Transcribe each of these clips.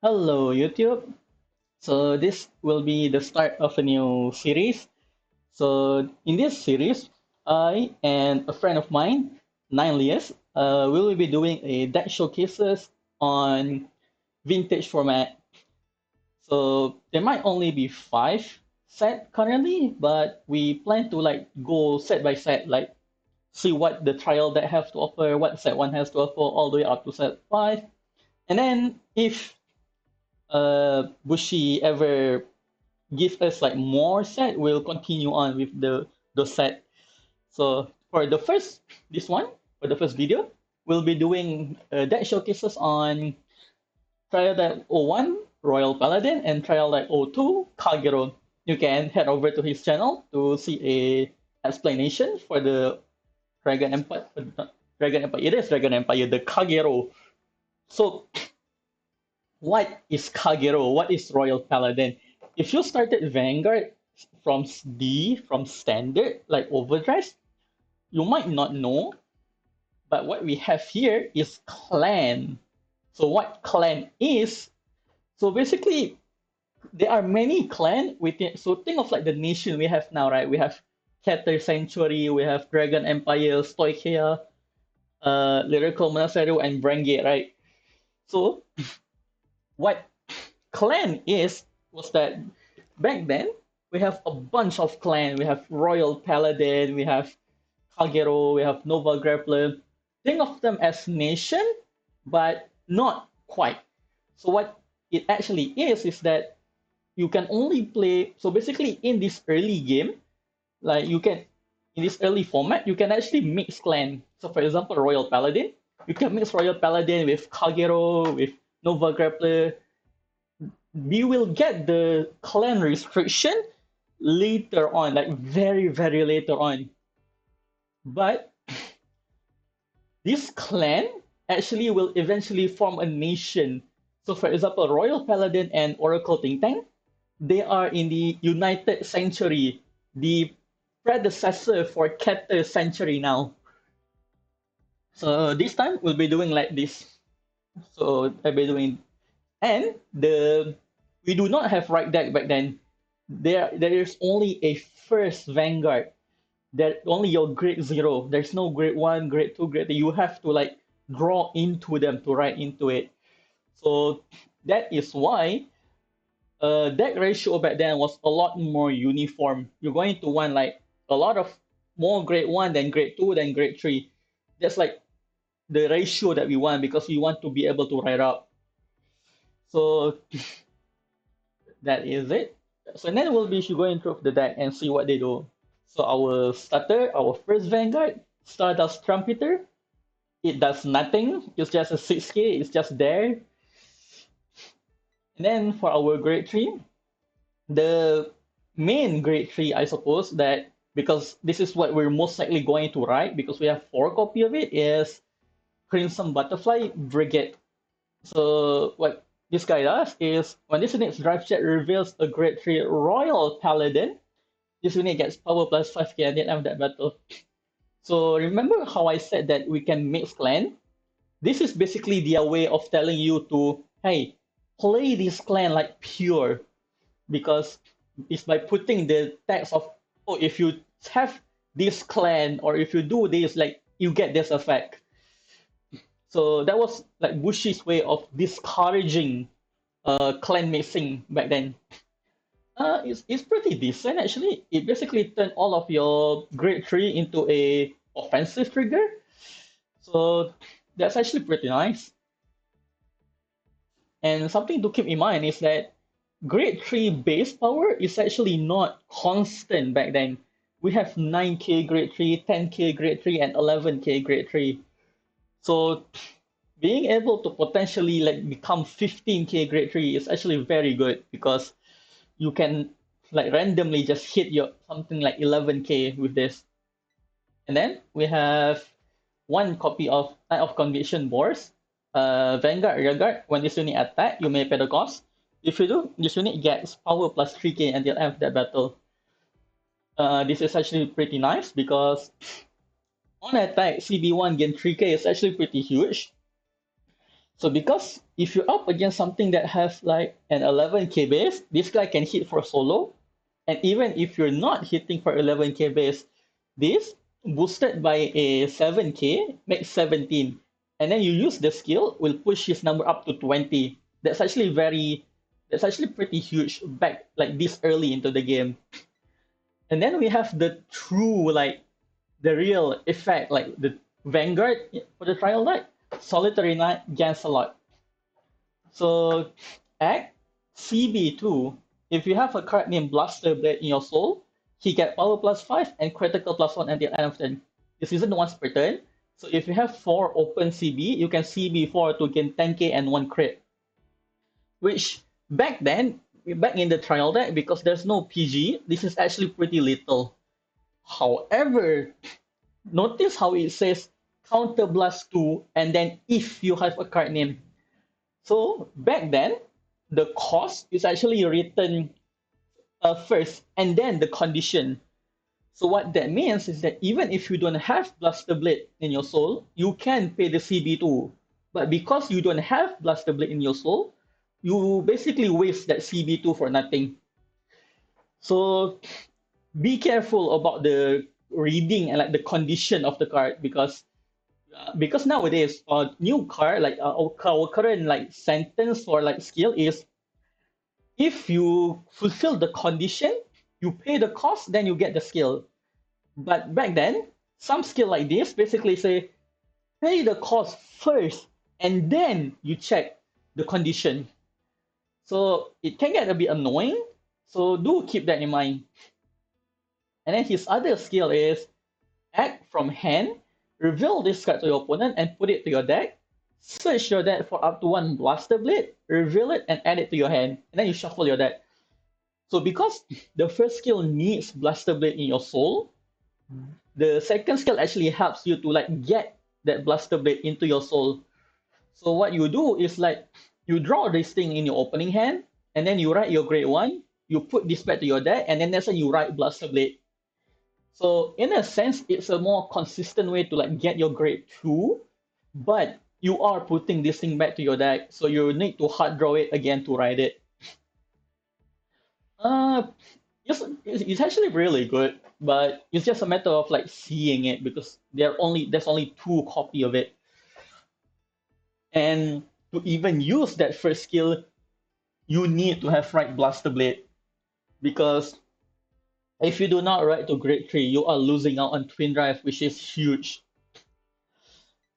Hello, YouTube. So this will be the start of a new series. So in this series, I and a friend of mine, Nine Lias, we will be doing a deck showcases on vintage format. So there might only be five set currently, but we plan to like go set by set, like see what the trial deck have to offer, what set one has to offer, all the way up to set five. And then if Bushi ever give us like more set, we'll continue on with the set. So for the first this one for the first video, we'll be doing deck showcases on Trial Deck O1 Royal Paladin and Trial Deck O2 Kagero. You can head over to his channel to see a explanation for the Dragon Empire. Dragon Empire. It is Dragon Empire, the Kagero. So what is Kagero? What is Royal Paladin? If you started Vanguard from standard, like overdress, you might not know, but what we have here is clan. So what clan is, so basically there are many clan within, so think of like the nation we have now, right? We have Keter Sanctuary, we have Dragon Empire, Stoichia, Lyrical Monastery, and Brengate, right? So what clan is was that back then we have a bunch of clan. We have Royal Paladin, we have Kagero, we have Nova Grappler. Think of them as nation, but not quite. So what it actually is that you can only play. So basically, in this early game, like you can in this early format, you can actually mix clan. So for example, Royal Paladin, you can mix Royal Paladin with Kagero, with Nova Grappler. We will get the clan restriction later on, like very, very later on. But this clan actually will eventually form a nation. So, for example, Royal Paladin and Oracle Ting Tang, they are in the United Sanctuary, the predecessor for Keter Sanctuary now. So this time we'll be doing like this. So I'll be doing, and the we do not have right deck back then. There is only a first Vanguard. That only your grade zero. There's no grade one, grade two, grade three. You have to like draw into them to write into it. So that is why deck ratio back then was a lot more uniform. You're going to want like a lot of more grade one than grade two than grade three. That's like the ratio that we want because we want to be able to write up. So that is it. So then we'll be going through the deck and see what they do. So our starter, our first Vanguard, Stardust Trumpeter. It does nothing. It's just a 6k. It's just there. And then for our grade 3, the main grade 3, I suppose, that because this is what we're most likely going to write because we have 4 copy of it, is Crimson Butterfly Brigade. So what this guy does is when this unit's drive check reveals a grade 3 Royal Paladin, this unit gets power plus 5k at the end of that battle. So remember how I said that we can mix clan? This is basically their way of telling you to, hey, play this clan like pure. Because it's by putting the text of, oh, if you have this clan or if you do this, like you get this effect. So that was like Bushi's way of discouraging clan mixing back then. It's pretty decent actually. It basically turned all of your grade 3 into a offensive trigger. So that's actually pretty nice. And something to keep in mind is that grade 3 base power is actually not constant back then. We have 9k grade 3, 10k grade 3, and 11k grade 3. So being able to potentially like become 15k grade 3 is actually very good because you can like randomly just hit your something like 11k with this. And then we have one copy of Knight of Conviction Boars. Vanguard Rearguard. When this unit attack, you may pay the cost. If you do, this unit gets power plus 3k until end of that battle. This is actually pretty nice because on attack, CB1 gain 3k is actually pretty huge. So because if you're up against something that has like an 11k base, this guy can hit for solo. And even if you're not hitting for 11k base, this boosted by a 7k makes 17. And then you use the skill, will push his number up to 20. That's actually pretty huge back like this early into the game. And then we have the true, like the real effect, like the Vanguard for the trial deck. Solitary Knight gains a lot. So Act CB2, if you have a card named Blaster Blade in your soul, he get power +5 and critical +1 at the end of turn. This isn't once per turn. So if you have 4 open CB, you can CB4 to gain 10k and 1 crit. Which back then, back in the trial deck, because there's no PG, this is actually pretty little. However, notice how it says counter blast 2 and then if you have a card name. So back then, the cost is actually written first and then the condition. So what that means is that even if you don't have Blaster Blade in your soul, you can pay the CB2. But because you don't have Blaster Blade in your soul, you basically waste that CB2 for nothing. So be careful about the reading and like the condition of the card because nowadays new card like our current like sentence or like skill is if you fulfill the condition, you pay the cost, then you get the skill. But back then, some skill like this basically say pay the cost first and then you check the condition. So it can get a bit annoying. So do keep that in mind. And then his other skill is act from hand, reveal this card to your opponent and put it to your deck. Search your deck for up to 1 Blaster Blade, reveal it and add it to your hand. And then you shuffle your deck. So because the first skill needs Blaster Blade in your soul, the second skill actually helps you to like get that Blaster Blade into your soul. So what you do is like you draw this thing in your opening hand, and then you write your grade 1, you put this back to your deck, and then that's when you write Blaster Blade. So in a sense, it's a more consistent way to like get your grade 2, but you are putting this thing back to your deck, so you need to hard draw it again to write it. Uh, it's actually really good, but it's just a matter of like seeing it because there's only 2 copy of it. And to even use that first skill, you need to have right Blaster Blade because if you do not write to grade 3, you are losing out on Twin Drive, which is huge.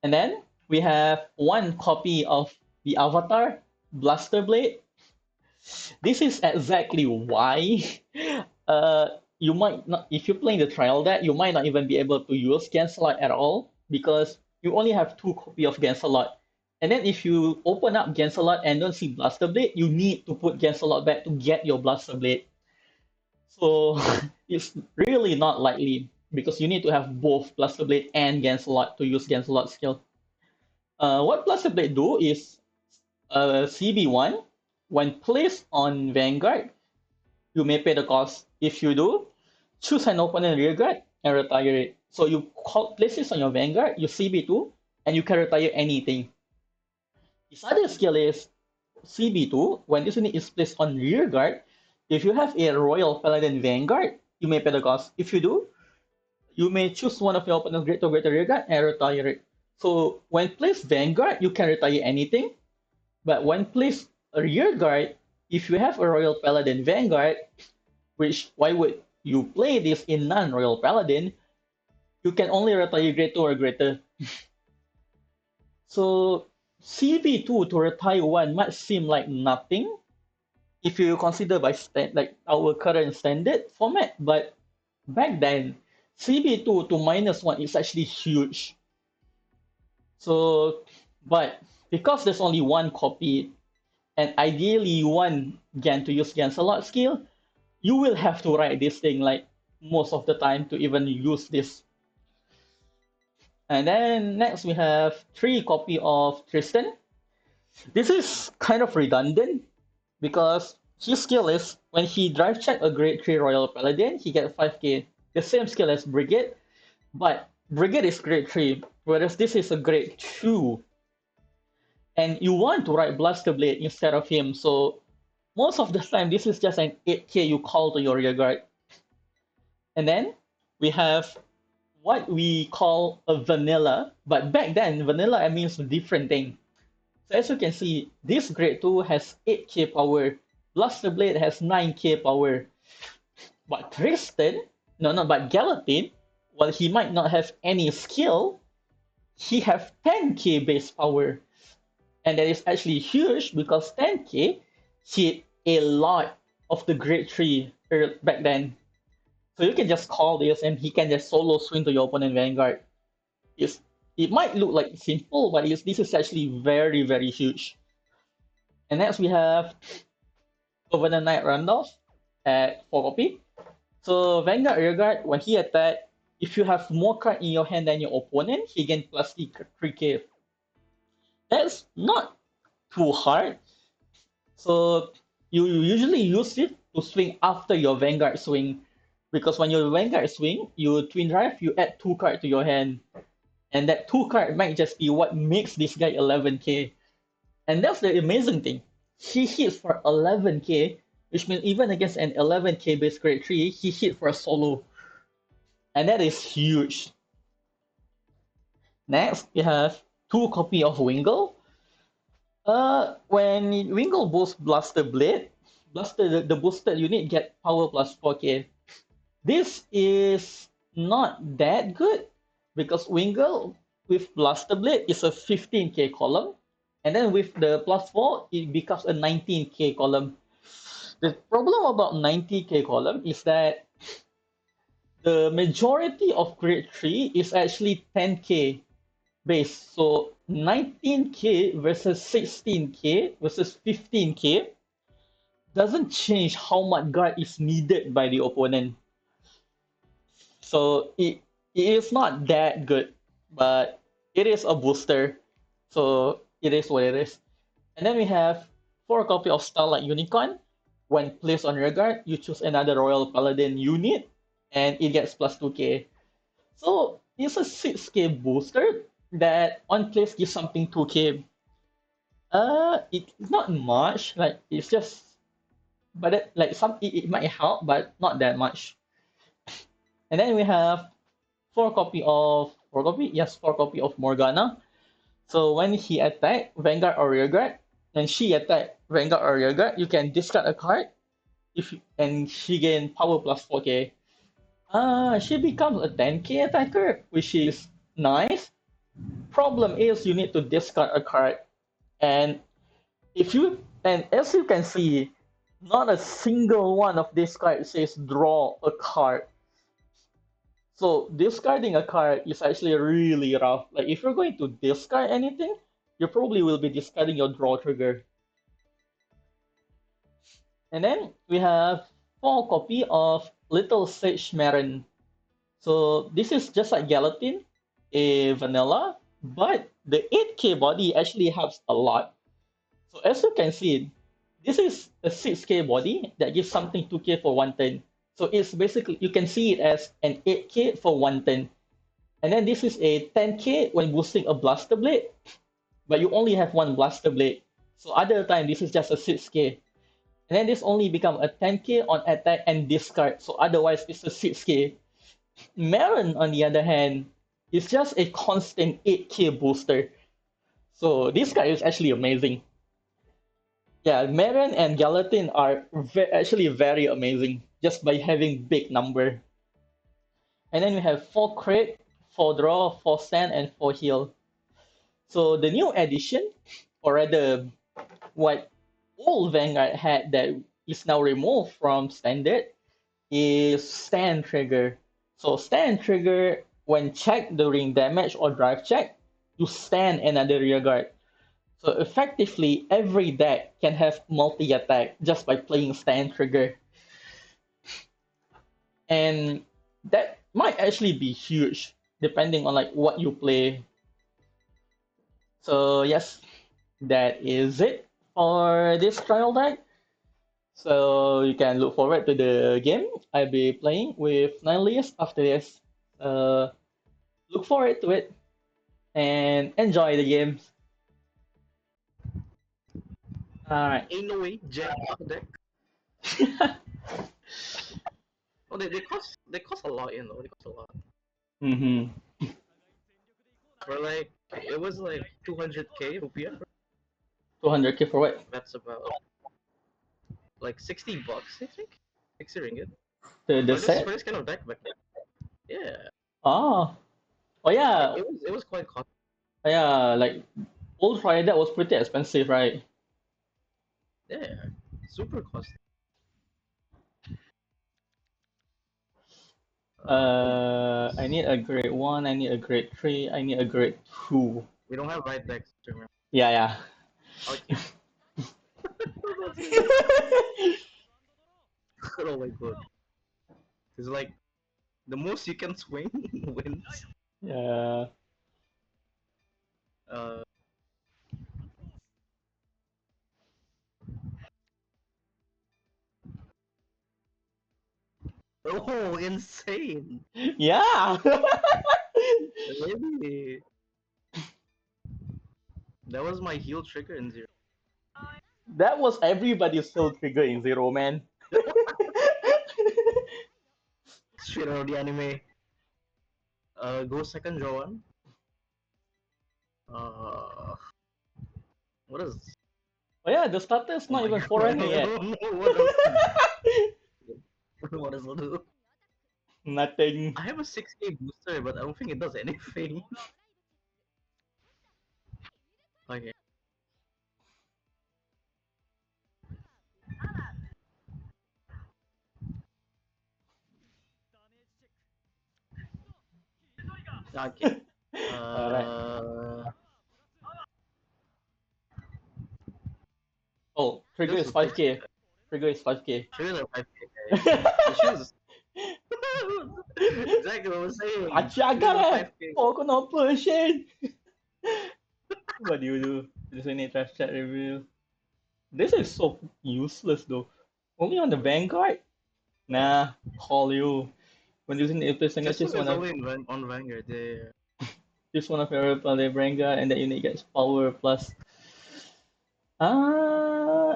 And then we have 1 copy of the Avatar, Blaster Blade. This is exactly why you might not, if you're playing the trial deck, you might not even be able to use Gansalot at all because you only have 2 copy of Gansalot. And then if you open up Gansalot and don't see Blaster Blade, you need to put Gansalot back to get your Blaster Blade. So it's really not likely because you need to have both Blaster Blade and Gansalot to use Gansalot skill. What Blaster Blade do is CB1, when placed on Vanguard, you may pay the cost. If you do, choose an opponent rearguard and retire it. So you place this on your Vanguard, you CB2, and you can retire anything. His other skill is CB2, when this unit is placed on rearguard, if you have a Royal Paladin Vanguard, you may pay the cost. If you do, you may choose one of your opponent's great to greater rearguard and retire it. So when placed Vanguard, you can retire anything. But when placed rearguard, if you have a Royal Paladin Vanguard, which why would you play this in non-Royal Paladin, you can only retire grade 2 or greater. So CB2 to retire 1 might seem like nothing if you consider by like our current standard format, but back then CB2 to -1 is actually huge. So, but because there's only 1 copy, and ideally you want Gan to use Gansalot skill, you will have to write this thing like most of the time to even use this. And then next we have 3 copy of Tristan. This is kind of redundant because his skill is when he drive check a grade 3 Royal Paladin, he gets 5k. The same skill as Brigade, but Brigade is grade 3, whereas this is a grade 2. and you want to ride Blaster Blade instead of him. So most of the time, this is just an 8k you call to your rearguard. And then we have what we call a vanilla, but back then, vanilla means a different thing. So as you can see, this grade 2 has 8k power, Blaster Blade has 9k power, but Tristan, no, no, but Gallatin, while he might not have any skill, he have 10k base power. And that is actually huge because 10k hit a lot of the grade 3 back then. So you can just call this and he can just solo swing to your opponent Vanguard. It's, it might look like simple, but this is actually very, very huge. And next we have Overnight Knight Randolph at 4 copy. So Vanguard Rearguard, when he attack, if you have more card in your hand than your opponent, he gain plus 3k. That's not too hard. So you usually use it to swing after your Vanguard swing. Because when your Vanguard swing, you twin drive, you add 2 cards to your hand. And that 2 card might just be what makes this guy 11k. And that's the amazing thing. He hits for 11k, which means even against an 11k base grade 3, he hit for a solo. And that is huge. Next, we have 2 copy of Wingle. When Wingle boosts Blaster Blade, the boosted unit get power plus 4k. This is not that good because Wingle with Blaster Blade is a 15k column, and then with the plus 4, it becomes a 19k column. The problem about 90k column is that the majority of grade 3 is actually 10k base. So 19k versus 16k versus 15k doesn't change how much guard is needed by the opponent. So it is not that good, but it is a booster. So it is what it is. And then we have 4 copy of Starlight Unicorn. When placed on rearguard, you choose another Royal Paladin unit, and it gets plus 2k. So it's a 6k booster that on place gives something 2k. It's not much. Like it's just, but it might help, but not that much. And then we have 4 copy of Morgana. So when he attack Vanguard or Rearguard, and she attack Vanguard or Rearguard, you can discard a card. And she gain power plus 4k. She becomes a 10k attacker, which is nice. Problem is you need to discard a card, and as you can see, not a single one of these cards says draw a card. So discarding a card is actually really rough. Like if you're going to discard anything, you probably will be discarding your draw trigger. And then we have 4 copy of Little Sage Marin. So this is just like Gallatin, a vanilla, but the 8k body actually helps a lot. So as you can see, this is a 6k body that gives something 2k for 1 turn. So it's basically, you can see it as an 8k for 1 turn. And then this is a 10k when boosting a Blaster Blade, but you only have 1 Blaster Blade. So other time, this is just a 6k. And then this only become a 10k on attack and discard. So otherwise, it's a 6k. Marin, on the other hand, is just a constant 8k booster. So this guy is actually amazing. Yeah, Marin and Gallatin are actually very amazing just by having big number. And then we have 4 crit, 4 draw, 4 stand, and 4 heal. So the new addition, or rather what old Vanguard had that is now removed from standard, is stand trigger. So stand trigger, when checked during damage or drive check, you stand another rearguard. So effectively, every deck can have multi-attack just by playing stand trigger. And that might actually be huge, depending on like what you play. So yes, that is it for this trial deck. So you can look forward to the game I'll be playing with Nihilist after this. Look forward to it and enjoy the games. All right. Ain't no way, Jack deck. Oh, they cost a lot, you know. They cost a lot. Mm-hmm. For like it was like 200k rupiah. 200K for what? That's about like 60 bucks, I think. 60 ringgit The for set? this kind of deck back then. Yeah, Oh. Oh it, yeah. it was it was quite costly. Yeah, like old Friday that was pretty expensive, right? Yeah, super costly. Oh, I need a grade 1, I need a grade 3, I need a grade 2. we don't have right decks to remember. Yeah, yeah. Okay. That's really oh my god. It's like the most you can swing wins. Yeah. Uh, oh, insane! Yeah. Really? That was my heal trigger in zero. That was everybody's still trigger in Zero, man. Straight out of the anime. Go second, draw one. Uh, what is? Oh yeah, the starter is Oh not my even god! 400 I yet. don't know what else. What does it do? Nothing. I have a 6k booster, but I don't think it does anything. Okay. Okay. Alright. Uh, Oh, trigger this is will take 5k. Trigger is 5k. trigger like 5k. The shoes. Exactly what I was saying. Achiaga Trigger eh! 5k. Oh, kenapa, Shane? What do you do? This need trash chat review. This is so useless though. Only on the Vanguard? Nah, call you. When using the Epic This choose one one is of only on Vanguard. Yeah. choose one of your play Vanguard and that unit gets power plus.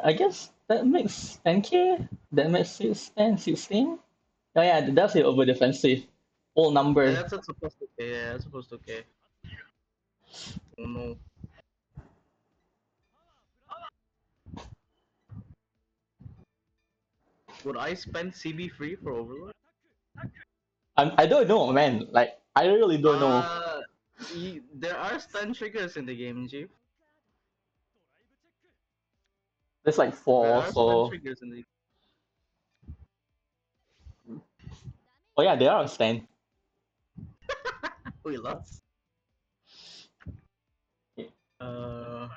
I guess that makes 10k. That makes 6, 10, 16. Oh yeah, that's it over defensive. Whole Yeah, number. that's supposed to okay. Yeah, that's supposed to okay. Oh no. Would I spend CB free for Overlord? I don't know, man. Like, I really don't know. Uh, there are stun triggers in the game, Chief. There's like There four, are stun so. triggers in the. Oh yeah, they are on stand. We lost. Uh,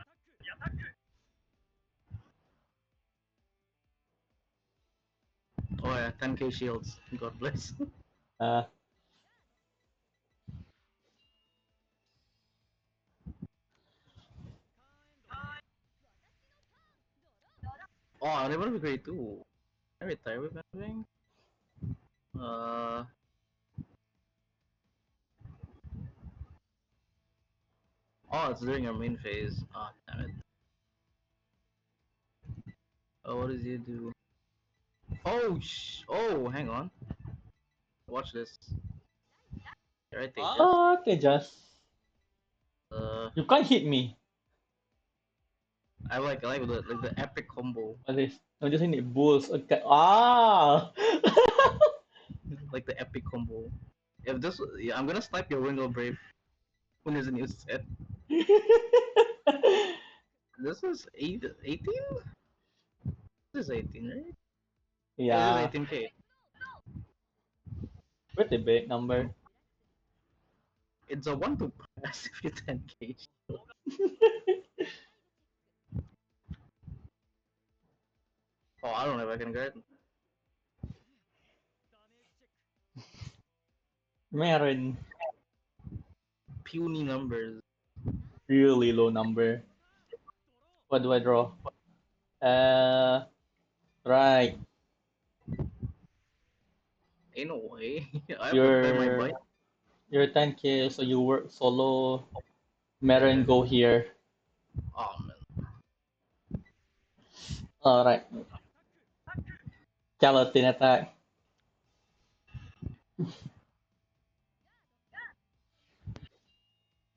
oh yeah, 10k shields. God bless. Uh, Oh, I never be great too. I retire with anything. Uh, oh, it's during our main phase. Ah, damn it. Oh, what does he do? Oh, oh, hang on. Watch this. Right, Tejas. okay, just. Uh, You can't hit me. I like the epic combo, What is? I just need bulls. Okay. Ah! like the epic combo. If this, yeah, I'm gonna snipe your Wingle Brave when there's a new set. This is 18? This is 18, right? Yeah, this is Yeah, 18k. pretty big number. It's a 1 to pass if you 10k. Oh, I don't know if I can get Marin, puny numbers. really low number. What do I draw? Uh, right. Ain't no way. I have to pay my bike. You're you're 10k, so you work solo. Yeah. Marin go here. Oh man. Alright. Skeleton attack.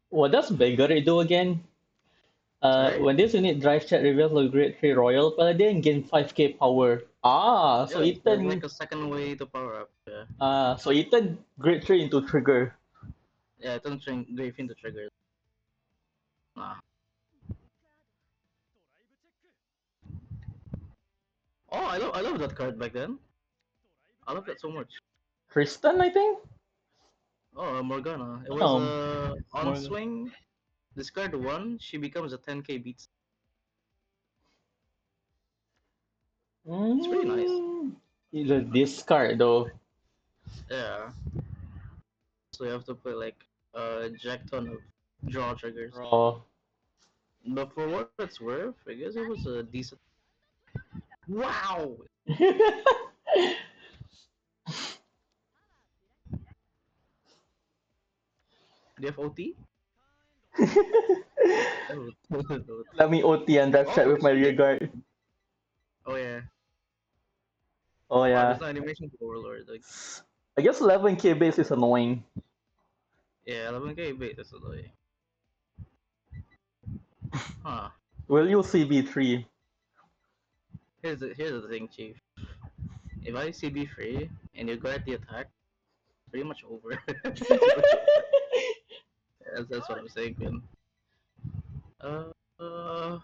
What does Vagary do again? Sorry? When this unit drive chat reveals the Grade 3 Royal Paladin, gain 5k power. Ah, so Yeah, it there's like turn a second way to power up. Yeah. Grade 3 into trigger. Yeah, it doesn't Grave into trigger. Nah. Oh, I love that card back then. I love that so much. Kristen, I think? Oh, Morgana. It was Oh, on more. swing. Discard one, she becomes a 10k beats. It's pretty nice. It's a discard though. Yeah. So you have to play like a jack ton of draw triggers. Raw. But for what it's worth, I guess it was a decent. Wow! Do you have OT? Oh, Let me OT and drive chat oh, with my rear guard. oh yeah. Oh Wow, there's yeah. no animation for Overlord. Like, I guess 11k base is annoying. yeah, 11k bait is annoying. Huh. Will you CB3? Here's the thing, Chief. If I CB free and you guard the attack, pretty much over. Pretty much over. That's what I'm saying, man. Uh,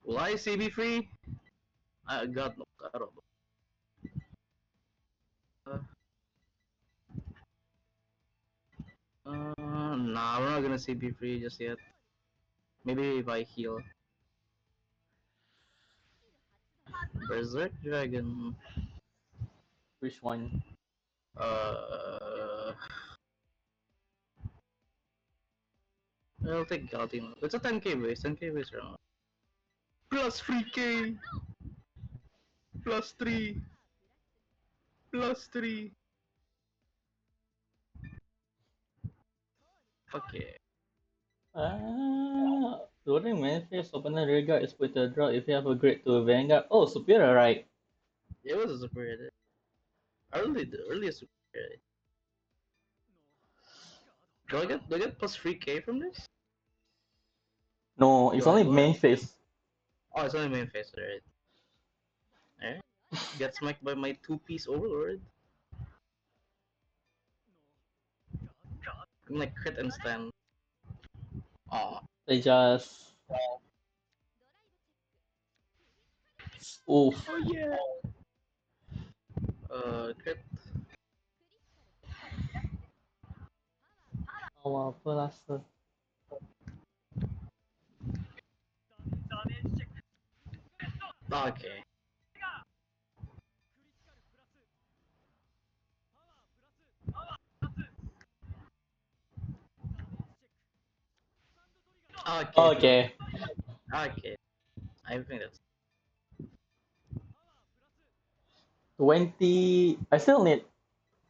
will I CB free? God no, I don't know. Nah, we're not gonna CB free just yet. Maybe if I heal. Berserk Dragon. Which one? Uh, I'll take Galtino. It's a 10k base, 10k base round. Plus 3k! Plus 3! Plus 3! Okay. During main phase, opponent rear guard is put to draw if you have a grade to Vanguard. Oh, superior, right? It was a super hit. The earliest super hit. Do I get plus 3k from this? No, it's Do I? only Do I? main phase. Oh, it's only main phase, right? Alright. Get smacked by my two-piece overlord. I'm like crit and stand. Aw. They just. Oof. Oh yeah. Crit. Oh, apa rasa? Okay. Okay. Okay. Okay. I think that's 20. I still need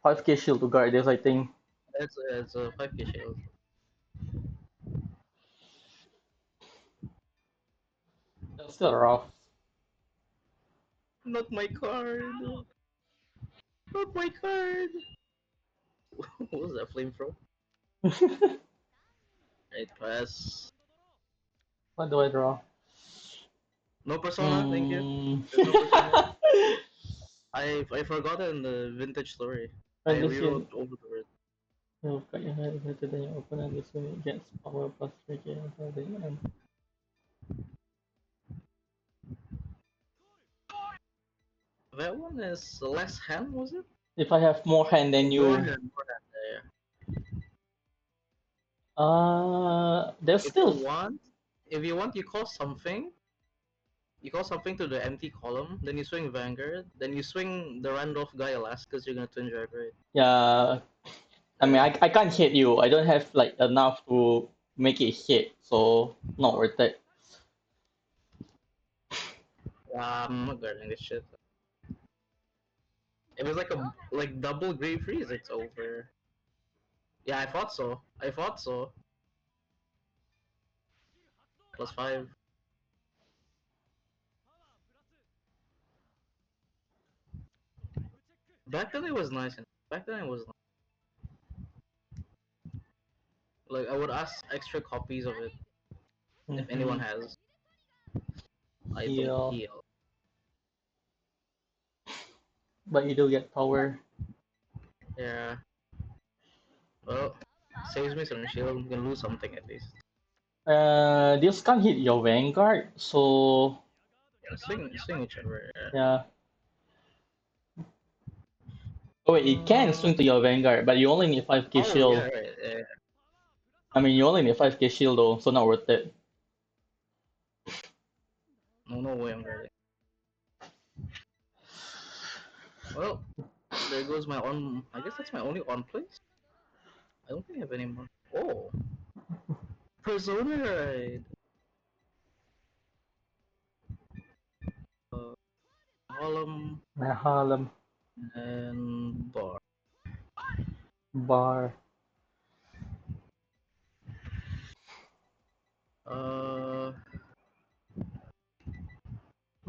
5k shield to guard this, I think. it's a 5k shield. That's still rough. Not my card. Not my card. What was that flame from? Right, pass. What do I draw? No persona, thank you. Hmm. There's no persona. I forgotten the vintage story. I When this rewrote unit over the word. you've got your head greater than your opponent, this unit gets power plus 3k until the end. That one is less hand, was it? If I have more hand than More you, hand, more hand. Yeah. there's If you still. want, if you want, you call something. You call something to the empty column, then you swing Vanguard, then you swing the Randolph guy last because you're gonna twin drive, right? Yeah, I mean, Yeah. I can't hit you. I don't have like enough to make it hit, so not worth it. I'm not guarding this shit. If it's like a double Grave Freeze, it's over. Yeah, I thought so. I thought so. Plus 5. Back then it was nice. Back then it was like I would ask extra copies of it if anyone Hmm. has. I don't Yeah, heal. but you do get power. Yeah. Well, saves me some shield. I'm gonna lose something at least. This can't hit your Vanguard, so Yeah, swing whichever. Yeah. yeah. Oh wait, it can Uh, swing to your Vanguard, but you only need 5k oh yeah, shield. right. Yeah. I mean, you only need 5k shield though, so not worth it. No, no way I'm ready. Well, there goes my on. I guess that's my only on place. I don't think I have any more. Oh, Persona Ride. Uh, Column Harlem and Bar. bar. Uh,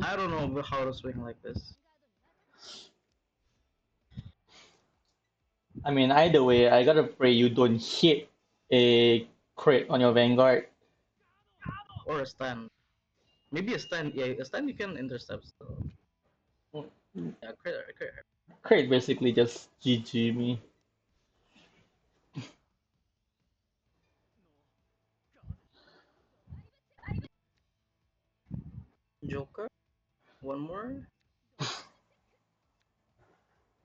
I don't know how to swing like this. I mean, either way, I gotta pray you don't hit a crit on your Vanguard. Or a stand. Maybe a stand. Yeah, a stand you can intercept. So yeah, crit. Crit basically just GG me. Joker. One more.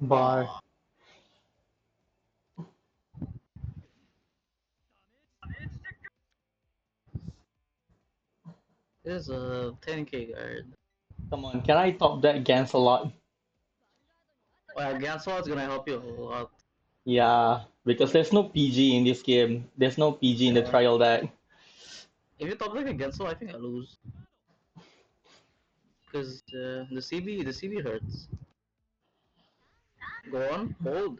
Bar. Aw, this is a 10k guard. Come on, can I top that against a lot? Well, Gansol's gonna help you a lot. Yeah, because there's no PG in this game. There's no PG in the Yeah. trial deck. If you top deck a Gensel, I think I lose. Because the CB hurts. Go on, hold.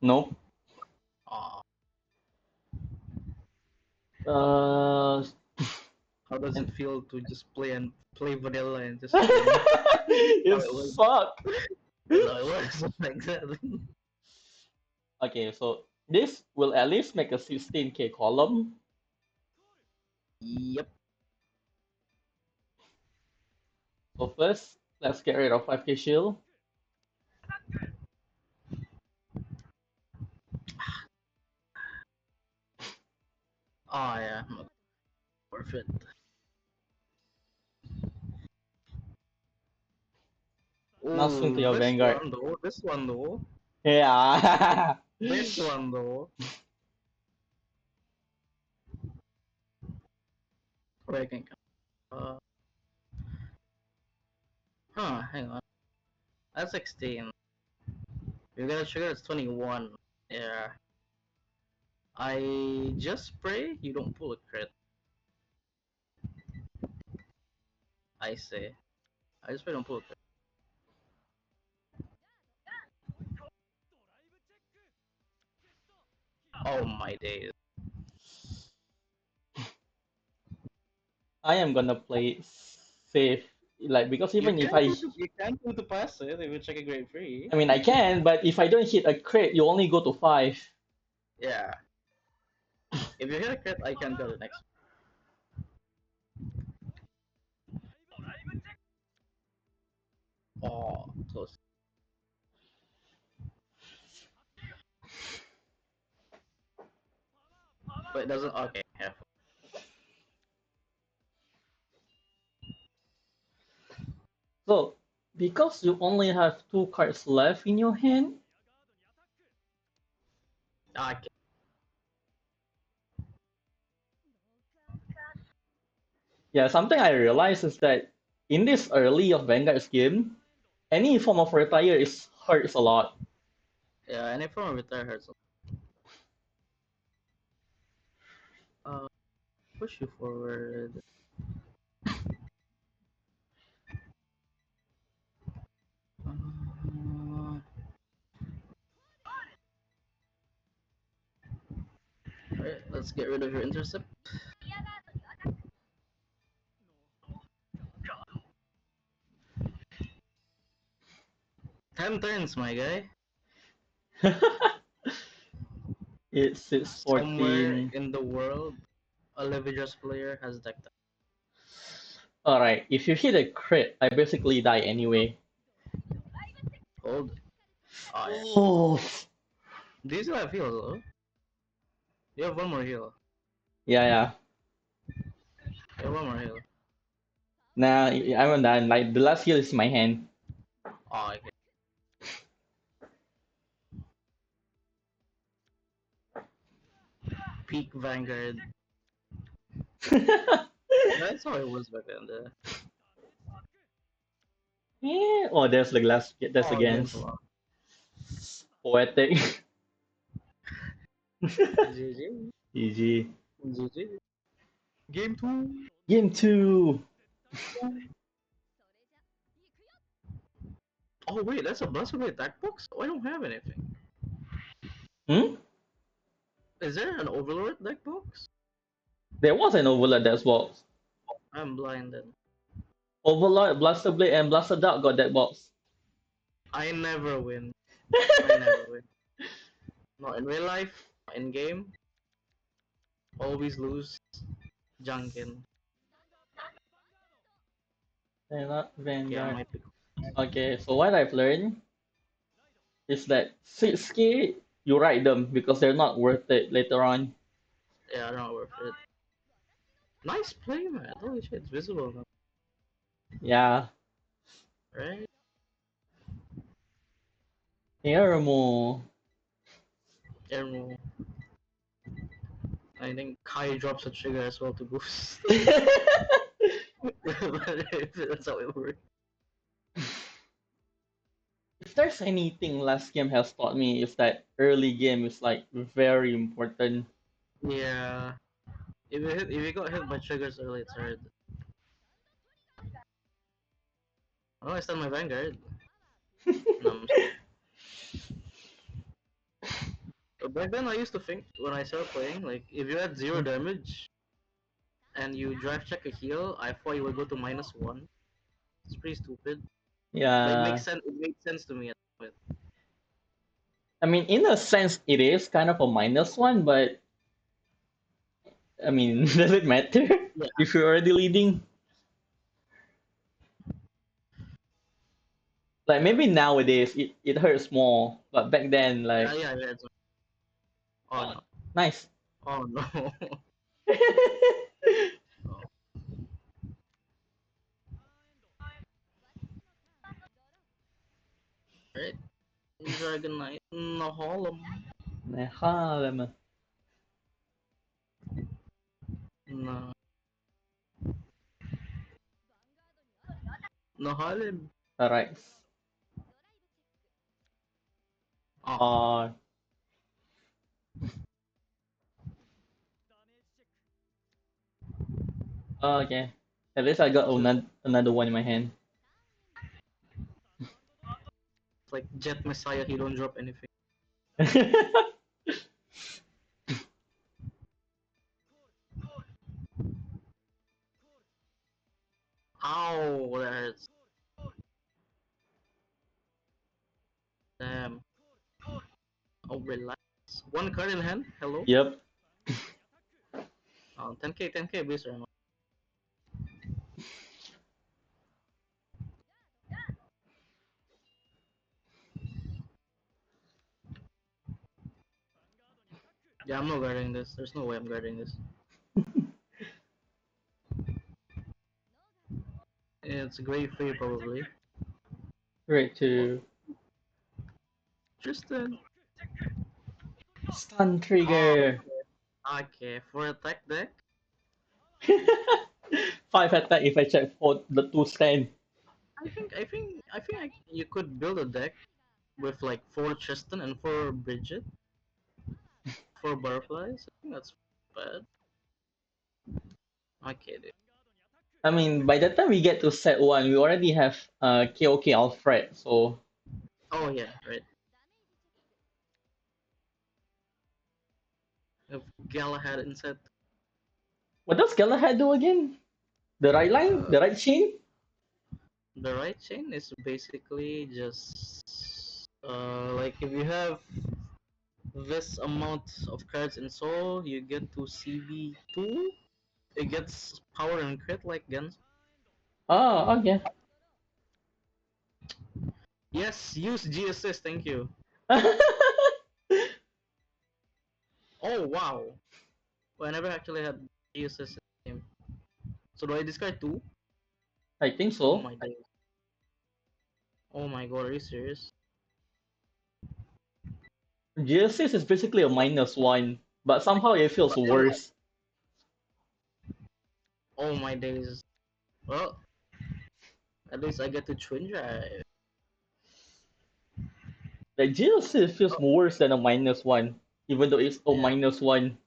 No. Aw, Uh, how does and it feel to just play vanilla and just win? it How it was. sucked. That's how it was. Exactly. Okay, so this will at least make a 16k column. Yep. So first, let's get rid of 5k shield. Oh yeah, not worth it. Now swing to Oh, your this Vanguard. one though. This one though. Yeah. This one though. Where I can uh, hang on. That's 16. You gotta trigger it's 21. Yeah. I just pray you don't pull a crit. I say. I just pray don't pull a crit. Oh my days. I am gonna play it safe. Like, because even if You can do to pass it if you check a grade free. I mean, I can, but if I don't hit a crit, you only go to 5. Yeah. If you hit a crit, I can do the next. Oh, close. But it doesn't. Okay, yeah. So, because you only have 2 cards left in your hand, Okay. yeah, something I realized is that in this early of Vanguard's game, any form of retire is hurts a lot. Yeah, any form of retire hurts. Uh, push you forward. Uh, Alright, let's get rid of your intercept. 10 turns, my guy. It's Somewhere 614. in the world, a Levidra's player has decked that. Alright, if you hit a crit, I basically die anyway. Hold. Oh, yeah. Oh, Do you still have heals, though? You have one more heal. yeah, yeah. You have one more heal. Nah, I'm done. Like, the last heal is my hand. Oh, okay. Peak Vanguard. That's how it was back then. Yeah. Oh, there's the glass. That's Oh, against against Law. poetic. GG. GG. GG. Game 2. Game two. Oh, wait, that's a Buzzway attack box? Oh, I don't have anything. Hmm? Is there an Overlord deck box? There was an Overlord that was. I'm blinded. Overlord, Blaster Blade, and Blaster Dart got that box. I never win. I never win. Not in real life, not in game. Always lose. Junkin. And not Yeah, Vanguard. my pick. Okay, so what I've learned is that 6K, you write them because they're not worth it later on. Yeah, I don't know worth it. Nice play, man. Holy shit, it's visible now. Yeah. Right? Airmo. Ermo. I think Kai drops a trigger as well to boost. That's how it works. If there's anything last game has taught me is that early game is like very important. Yeah. If you got hit by triggers early, it's hard. Oh, I stun my Vanguard. No, but back then I used to think when I started playing, like if you had zero damage and you drive check a heal, I thought you would go to -1. It's pretty stupid. But it makes Yeah. sense. It makes sense to me at the point. I mean, in a sense, it is kind of a minus one, but I mean, does it matter Yeah, if you're already leading? Like maybe nowadays it hurts more, but back then, yeah, like, yeah. Yeah, oh oh, no. nice. Oh no. Oh, right. Dragon Knight. No Harlem. Nej, Harlem. No. No Harlem. Alright. Oh. Uh, okay. At least I got Just another one in my hand. like Jet Messiah, he don't drop anything. Ow, that hurts. Damn. Oh, relax. One card in hand. Hello. Yep. 10k, 10k base right now. Yeah, I'm not guarding this. There's no way I'm guarding this. It's grade 3 probably. Right Oh, to Tristan. stun Oh, trigger. okay. For attack deck, 5 attack if I check for the 2 stand. you could build a deck with like 4 Tristan and 4 Bridget, 4 butterflies. I think that's bad. Okay, dude. I mean, by the time we get to set 1, we already have KOK Alfred, so Oh yeah, right. If Galahad instead, what does Galahad do again? The right line? uh, The right chain? the right chain is basically just Like if you have this amount of cards in soul, you get to CB2. It gets power and crit like Gens. Oh, okay. Yes, use G assist. Thank you. Oh wow. Well, I never actually had G assist in the game. So do I discard two? I think Oh so. my days. Oh my god, are you serious? GS6 is basically a -1, but somehow it feels But then, worse. oh my days. Well, at least I get to twin drive. Like GS6 feels Oh, worse than a -1, even though it's a yeah. -1.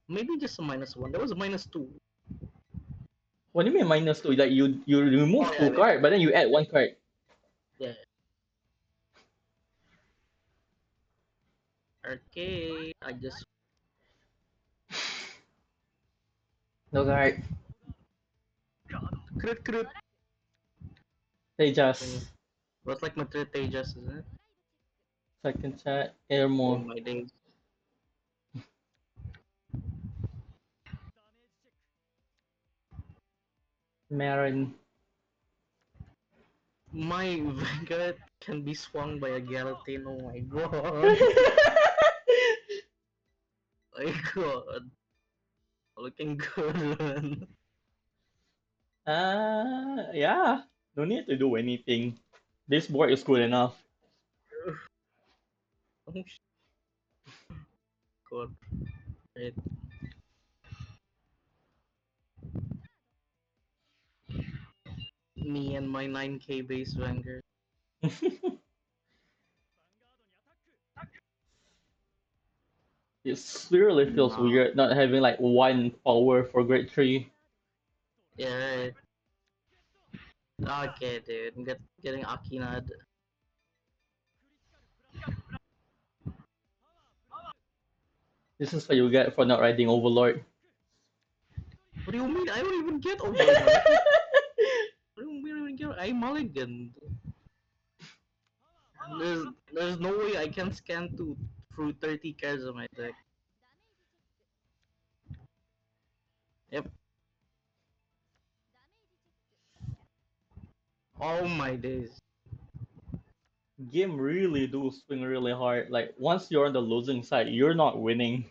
Maybe just a -1. That was a -2. What do you mean -2? Like you Oh remove yeah, two maybe. cards, but then you add one card. Yeah. Okay. I just. No card. Crit crit. They Okay. just That's like my third Tejas, isn't it? second chat air Oh more my days. Marin. My Vanguard can be swung by a guillotine. Oh my god. My god. Looking good, man. Yeah. No need to do anything. This board is good enough. Oh god. Right. Me and my 9k base Vanguard. It really feels Nah. weird not having like one power for grade 3. Yeah, right. Okay, dude. Getting Akinad. This is what you get for not riding Overlord. What do you mean? I don't even get Overlord now. What do you mean I don't even get? I mulliganed. There's, there's no way I can scan through 30 cards on my deck. Yep. Oh my days. Game really do swing really hard. Like once you're on the losing side, you're not winning.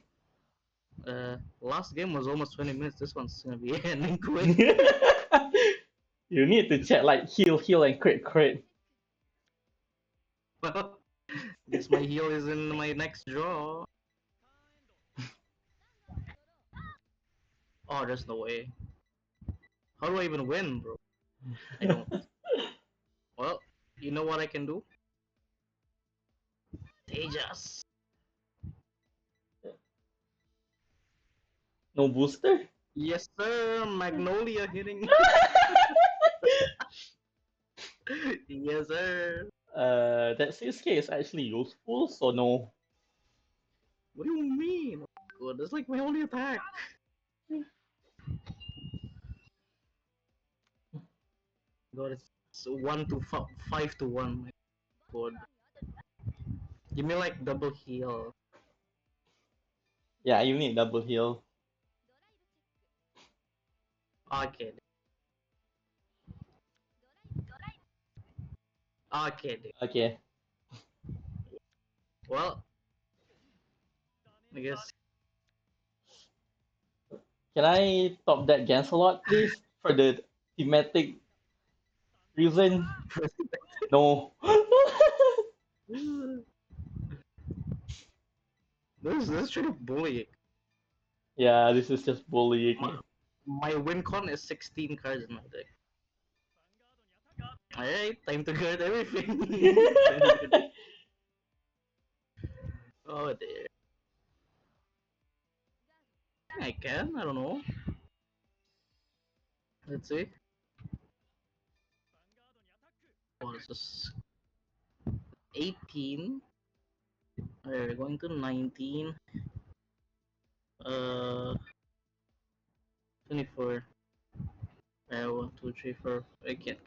Last game was almost 20 minutes. This one's gonna be ending quick. You need to check like heal, heal, and crit, crit. Well, guess my heal is in my next draw. Oh, there's no way. How do I even win, bro? I don't. Well, you know what I can do? Tejas. No booster? Yes, sir. Magnolia hitting. Yes, sir. That 6K is actually useful, so no. What do you mean? God, that's like my only attack. God, it's 5 to 1. My God. Give me like double heal. Yeah, you need double heal. Okay. Okay, dude. Okay. Well, I guess. Can I top that Gancelot, please? For the thematic reason? No. This is straight up bullying. Yeah, this is just My, bullying. my win con is 16 cards in my deck. Alright, time to get everything. Time to get... Oh dear. I can, I don't know. Let's see. Oh, this is 18. Alright, we're going to 19. Uh, 24. 1, 2, 3, 4. I can't.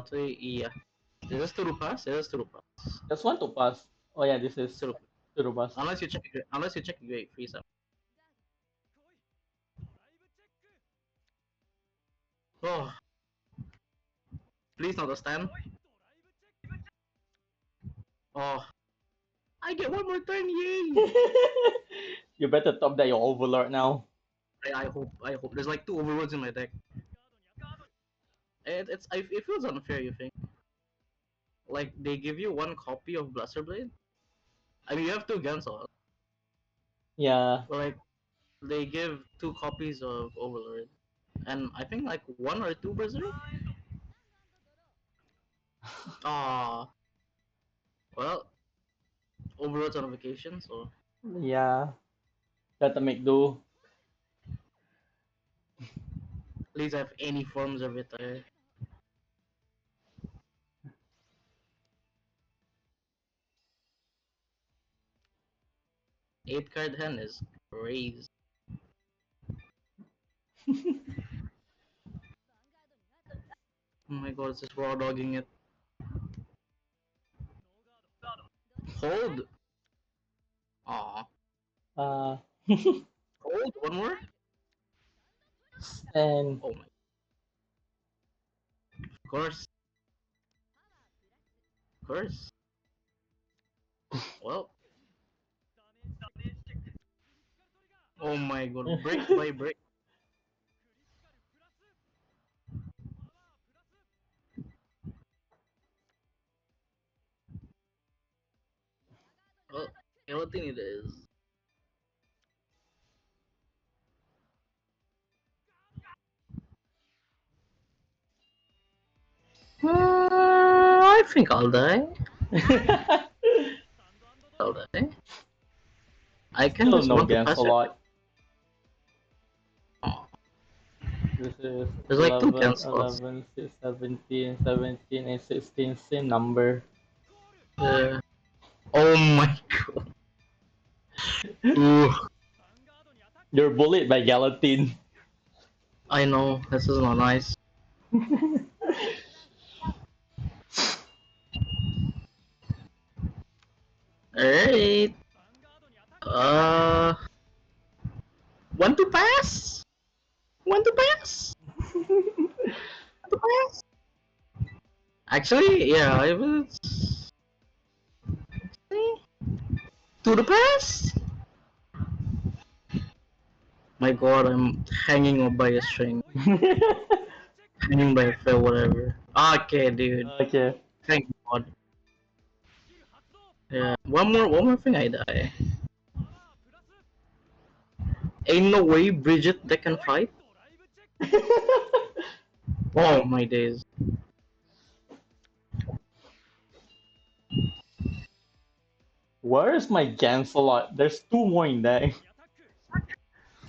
3, yeah. Is this to pass? It is to pass. Just want to pass. Oh yeah, this is To to pass. unless you check your grade free some. Oh, please not a stand. Oh, I get one more turn, yay! You better top that your overlord now. I hope. There's like two overlords in my deck. It feels unfair. You think? Like they give you one copy of Blaster Blade. I mean, you have two Gansol, Yeah. but like they give two copies of Overlord, and I think like one or two Berserk. Ah, well, Overlord's on vacation, so Yeah. Gotta make do. at least I have any forms of it. 8 card hand is crazy. Oh my god, it's just raw dogging it. Hold. Aw. uh Hold. One more. and Oh my. Of course. Of course. Well. Oh my god. Brick by brick. Well, skeleton it is. I think I'll die. I'll die. I can still just no want to games a pass it. lot. Oh, This is there's like two 11, cancels. 11, 6, 17, 17, and 16. Same number. Oh my god. Ooh, You're bullied by Galatine. I know. This is not nice. Alright. Uh, want to pass? Want to pass? Want to pass? Actually, yeah, I was to the pass. My god, I'm hanging up by a string. Hanging by a thread, whatever. Okay, dude. Okay. Thank god. Yeah. One more thing I die. Ain't no way Bridget they can fight. Oh my days. Where is my Gansalot? There's two more in there.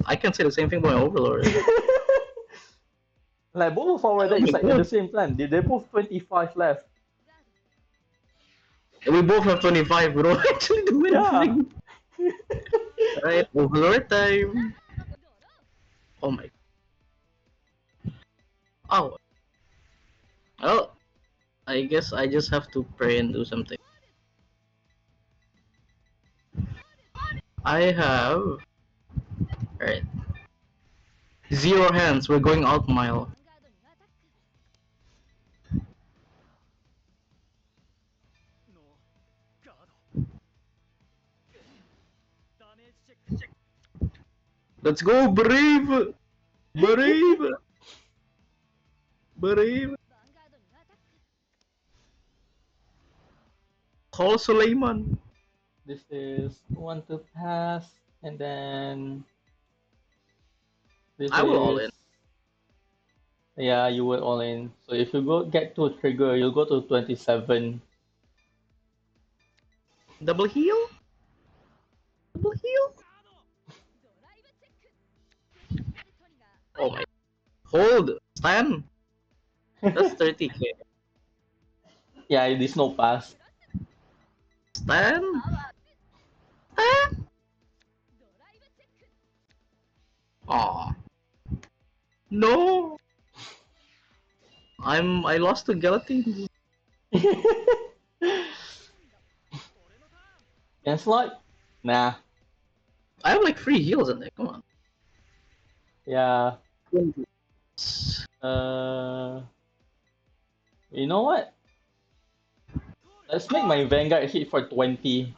I can say the same thing about my Overlord. Like both of our Oh decks my like at the god. same plan. They both 25 left. We both have 25. We don't actually do Yeah. anything. Alright, Overlord time. Oh my. Oh. Well, I guess I just have to pray and do something. I have. Alright. Zero hands. We're going out mile. Let's go, Brave! Brave! Brave! Call Suleiman. This is one to pass, and then this I will all is in. yeah, you will all in. So if you go get to trigger, you'll go to 27. Double heal? Double heal? Oh my. Hold! Stan! That's 30k. Yeah, there's no pass. Stan? Stan? Aw. No! I lost to Gelatine. Lancelot? Nah. I have like 3 heals in there. Come on. Yeah. Uh, you know what? Let's make my Vanguard hit for 20.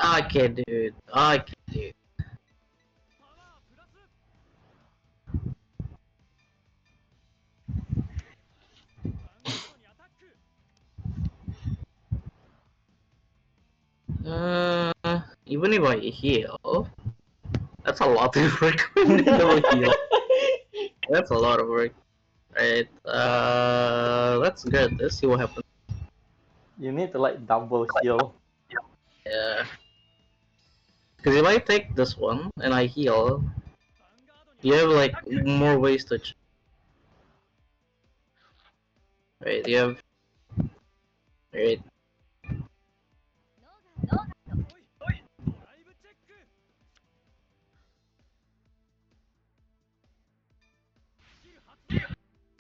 Okay, dude. Okay, dude. Even if I heal, that's a lot of work. Double heal. That's a lot of work. Right. Let's get this. See what happens. You need to like double heal. Yeah. Because if I take this one and I heal, you have like more ways to. Right. You have. Right.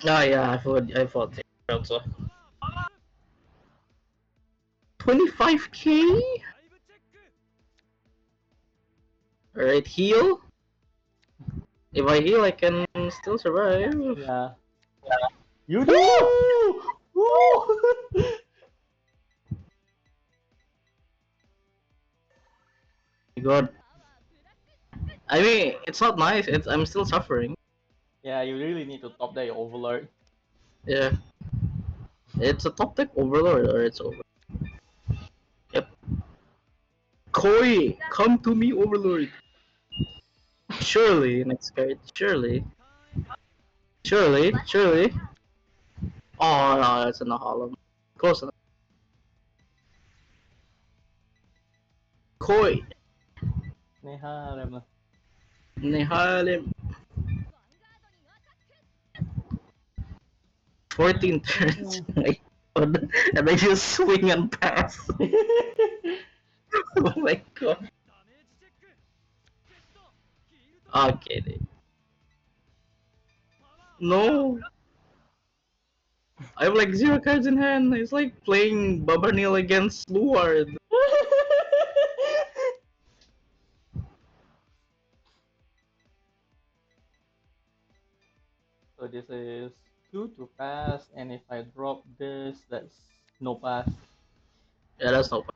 Oh yeah, I thought it also. 25k? Alright, heal. If I heal, I can still survive. Yeah. You do! Woo! God. I mean, it's not nice. I'm still suffering. Yeah, you really need to top that your overlord. Yeah. It's a top deck overlord or it's over. Yep. Koi, come to me, overlord. Surely, next card. Surely. Surely. Surely. Oh no, that's in the hollow. Close enough. Koi. Neharem na. Nihalim. 14 turns. My god. And I just swing and pass. Oh my god. Okay, dude. No. I have like 0 cards in hand. It's like playing Babanil against Luard. So this is 2 to pass, and if I drop this, that's no pass. Yeah, that's no point.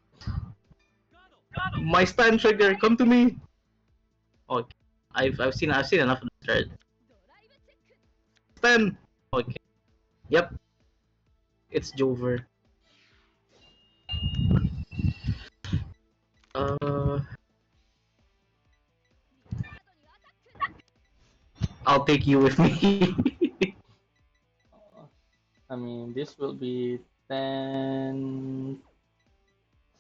My stand trigger, come to me. Okay. I've seen enough of this card. Stand. Okay. Yep. It's Jover. Uh, I'll take you with me. I mean, this will be 10,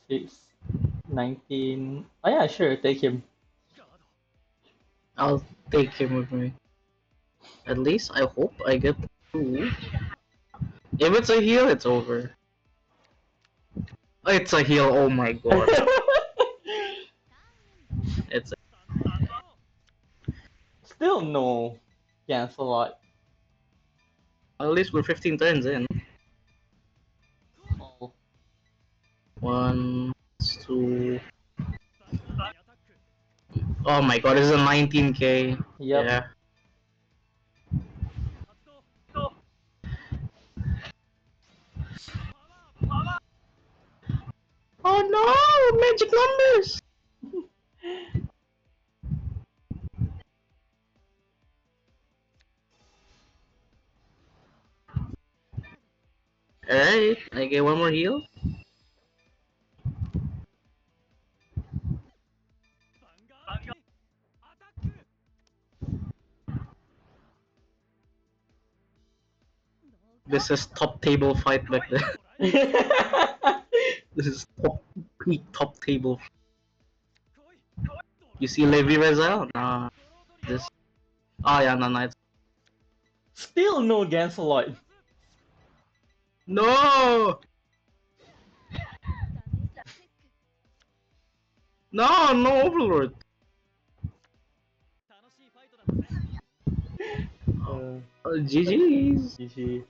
6, 19. Oh yeah, sure, take him. I'll take him with me. At least I hope I get 2. If it's a heal, it's over. It's a heal. Oh my god. It's Still no cancel lot. at least we're 15 turns in. Oh, 1, 2. Oh my god, this is a 19k. yep. Yeah. Oh no! Magic numbers! Alright, I get one more heal. This is top table fight back there. This is peak top table. You see Levi Reza? Nah. This. Oh yeah, no, it's. Still no cancel lot. No! No, no Overlord. Uh, GG's. GG.